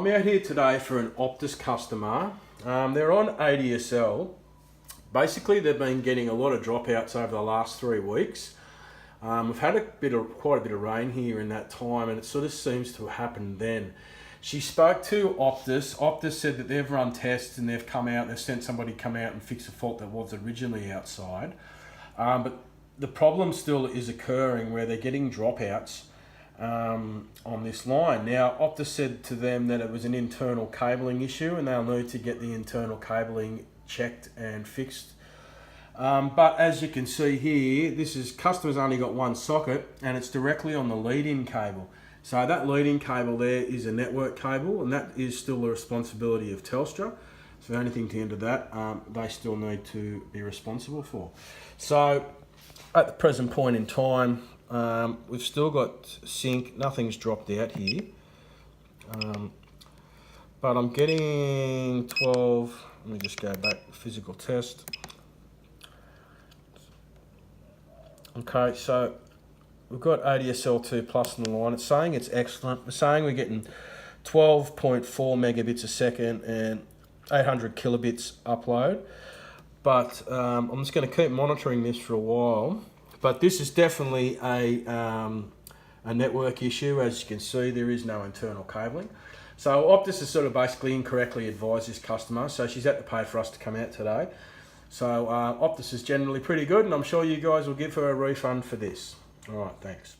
I'm out here today for an Optus customer. They're on ADSL. Basically, they've been getting a lot of dropouts over the last 3 weeks. We've had quite a bit of rain here in that time, and it sort of seems to have happened then. She spoke to Optus. Optus said that they've run tests and they've sent somebody to come out and fix a fault that was originally outside. But the problem still is occurring where they're getting dropouts on this line. Now, Optus said to them that it was an internal cabling issue and they'll need to get the internal cabling checked and fixed. But as you can see here, customer's only got one socket and it's directly on the lead-in cable. So that lead-in cable there is a network cable, and that is still the responsibility of Telstra. So anything to enter that, they still need to be responsible for. So at the present point in time, we've still got sync, nothing's dropped out here. But I'm getting 12, let me just go back, physical test. Okay, so we've got ADSL2 plus on the line. It's saying it's excellent. We're saying we're getting 12.4 megabits a second and 800 kilobits upload. But I'm just going to keep monitoring this for a while. But this is definitely a network issue. As you can see, there is no internal cabling. So Optus has sort of basically incorrectly advised this customer. So she's had to pay for us to come out today. So Optus is generally pretty good, and I'm sure you guys will give her a refund for this. All right, thanks.